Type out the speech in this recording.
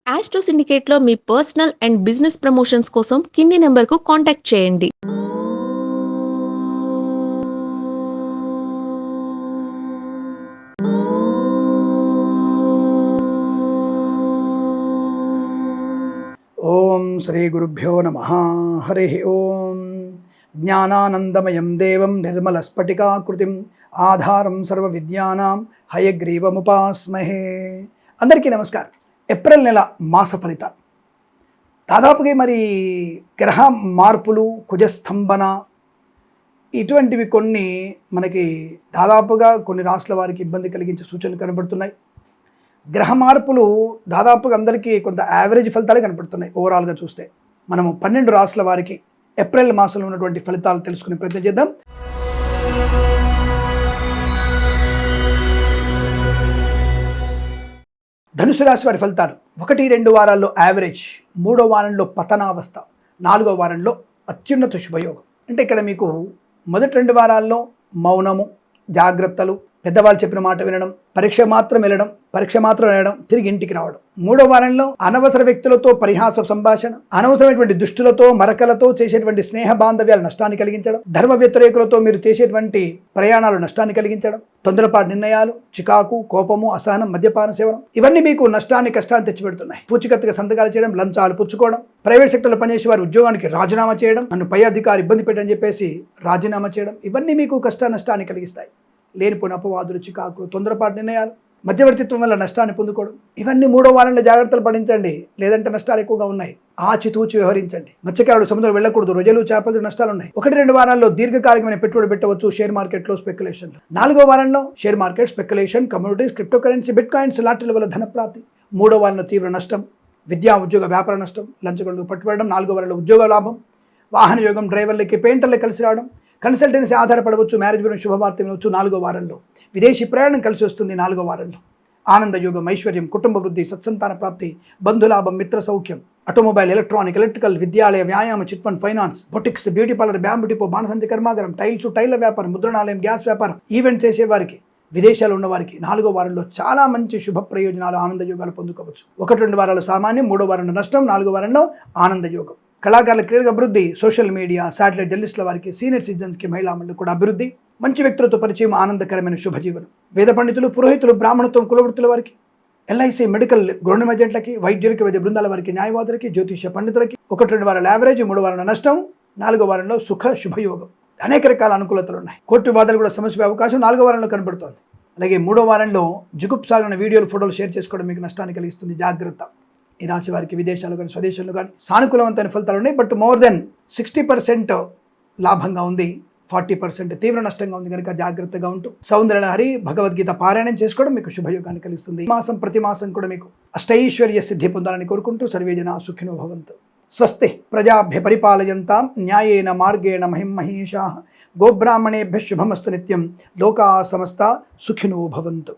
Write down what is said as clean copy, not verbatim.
Astro సిండికేట్లో మీ personal and business promotions కోసం కింది నెంబర్కు కాంటాక్ట్ చేయండి. ఓం శ్రీ గురుభ్యో నమ. హరి ఓం. జ్ఞానానందమయం దేవం నిర్మలస్ఫటికాకృతిం ఆధారం సర్వ విద్యానాం హయగ్రీవముపాస్మహే. అందరికీ నమస్కారం. ఏప్రిల్ నెల మాస ఫలితాలు దాదాపుగా మరి గ్రహ మార్పులు, కుజస్తంభన ఇటువంటివి కొన్ని మనకి దాదాపుగా కొన్ని రాష్ట్రాల వారికి ఇబ్బంది కలిగించే సూచనలు కనబడుతున్నాయి. గ్రహ మార్పులు దాదాపుగా అందరికీ కొంత యావరేజ్ ఫలితాలే కనపడుతున్నాయి. ఓవరాల్గా చూస్తే మనము 12 రాష్ట్రాల వారికి ఏప్రిల్ మాసంలో ఉన్నటువంటి ఫలితాలు తెలుసుకునే ప్రయత్నం చేద్దాం. ధనుసు రాశి వారి ఫలితాలు 1-2 వారాల్లో యావరేజ్, 3వ వారంలో పతనావస్థ, 4వ వారంలో అత్యున్నత శుభయోగం. అంటే ఇక్కడ మీకు మొదటి 2 వారాల్లో మౌనము, జాగ్రత్తలు, పెద్దవాళ్ళు చెప్పిన మాట వినడం, పరీక్ష మాత్రం వెళ్ళడం, తిరిగి ఇంటికి రావడం. 3వ వారంలో అనవసర వ్యక్తులతో పరిహాస సంభాషణ, అనవసరమైనటువంటి దుష్టులతో, మరకలతో చేసేటువంటి స్నేహ బాంధవ్యాలు నష్టాన్ని కలిగించడం, ధర్మ వ్యతిరేకులతో మీరు చేసేటువంటి ప్రయాణాలు నష్టాన్ని కలిగించడం, తొందరపాటు నిర్ణయాలు, చికాకు, కోపము, అసహనం, మద్యపాన సేవనం, ఇవన్నీ మీకు నష్టాన్ని, కష్టాన్ని తెచ్చిపెడుతున్నాయి. పూచికత్తుగా సంతకాలు చేయడం, లంచాలు పుచ్చుకోవడం, ప్రైవేట్ సెక్టర్లో పనిచేసే వారి ఉద్యోగానికి రాజీనామా చేయడం, నన్ను పై అధికారి ఇబ్బంది పెట్టని చెప్పేసి రాజీనామా చేయడం, ఇవన్నీ మీకు నష్టాన్ని కలిగిస్తాయి. లేనిపోయిన అపవాదులు, చికాకులు, తొందరపాటు నిర్ణయాలు, మధ్యవర్తిత్వం వల్ల నష్టాన్ని పొందుకోవడం, ఇవన్నీ 3వ వారంలో జాగ్రత్తలు పడించండి. లేదంటే నష్టాలు ఎక్కువగా ఉన్నాయి. ఆచితూచి వ్యవహరించండి. మత్స్యకారుడు సముద్రం వెళ్ళకూడదు. రొయ్యలు, చేపలు నష్టాలు ఉన్నాయి. 1-2 వారాల్లో దీర్ఘకాలికమైన పెట్టుబడి పెట్టవచ్చు షేర్ మార్కెట్లో, స్పెక్యులేషన్. 4వ వారంలో share market, speculation, communities, crypto currency, bitcoins, లాటరీల వల్ల ధన ప్రాప్తి. 3వ వారంలో తీవ్ర నష్టం, విద్యా, ఉద్యోగ, వ్యాపార నష్టం, లంచగొండకు పట్టుబడడం. 4వ వారంలో ఉద్యోగ లాభం, వాహన యోగం, డ్రైవర్లకి, పెయింటర్లకి కలిసి రావడం, కన్సల్టెన్సీ ఆధారపడవచ్చు, మ్యారేజ్ గురించి శుభవార్త వినవచ్చు. 4వ వారంలో విదేశీ ప్రయాణం కలిసి వస్తుంది. 4వ వారంలో ఆనంద యోగం, ఐశ్వర్యం, కుటుంబ వృద్ధి, సత్సంతాన ప్రాప్తి, బంధులాభం, మిత్ర సౌఖ్యం, ఆటోమొబైల్, ఎలక్ట్రానిక్, ఎలక్ట్రికల్, విద్యాలయ, వ్యాయామ, chit fund, finance, boutiques, beauty parlour, bamboo depot, బాణసంచి కర్మాగారం, టైల్ల వ్యాపారం, ముద్రణాలయం, గ్యాస్ వ్యాపారం, ఈవెంట్ చేసేవారికి, విదేశాలు ఉన్నవారికి 4వ వారంలో చాలా మంచి శుభ ప్రయోజనాలు, ఆనంద యోగాలు పొందుకోవచ్చు. 1-2 వారాలు సామాన్యం, 3వ వారంలో నష్టం, 4వ వారంలో ఆనంద యోగం. కళాకారుల క్రీడల అభివృద్ధి, సోషల్ మీడియా, శాటిలైట్ జర్నలిస్టుల వారికి, సీనియర్ సిటిజన్స్కి, మహిళా మండలి కూడా అభివృద్ధి, మంచి వ్యక్తులతో పరిచయం, ఆనందకరమైన శుభజీవనం. వేద పండితులు, పురోహితులు, బ్రాహ్మణత్వం, కులవృత్తుల వారికి, ఎల్ఐసి, మెడికల్, గృహ ఏజెంట్లకి, వైద్యులకి, వైద్య బృందాల వారికి, న్యాయవాదులకి, జ్యోతిష పండితులకి 1-2 వారాల యావరేజ్, 3వ వారంలో నష్టం, 4వ వారంలో సుఖ శుభయోగం. అనేక రకాల అనుకూలతలు ఉన్నాయి. కోర్టు వివాదాలు కూడా సమస్య అవకాశం 4వ వారంలో కనబడుతోంది. అలాగే 3వ వారంలో జుగుప్సాగిన వీడియోలు, ఫోటోలు షేర్ చేసుకోవడం మీకు నష్టాన్ని కలిగిస్తుంది. జాగ్రత్త. ఈ రాశి వారికి విదేశాలు కానీ, స్వదేశాలు కానీ సానుకూలవంతమైన ఫలితాలు ఉన్నాయి. బట్ మోర్ దెన్ 60% లాభంగా ఉంది, 40% తీవ్ర నష్టంగా ఉంది. కనుక జాగ్రత్తగా ఉంటూ సౌందర్యలహరి, భగవద్గీత పారాయణం చేసుకోవడం మీకు శుభయోగాన్ని కలిగిస్తుంది. ప్రతి మాసం కూడా మీకు అష్టైశ్వర్య సిద్ధి పొందాలని కోరుకుంటూ సర్వేజన సుఖినో భవంతు. స్వస్తి ప్రజాభ్య పరిపాలయంతాం న్యాయేన మార్గేణ మహిం మహేషాః. గోబ్రాహ్మణేభ్యః శుభమస్తు నిత్యం. లోకా సమస్తా సుఖినో భవంతు.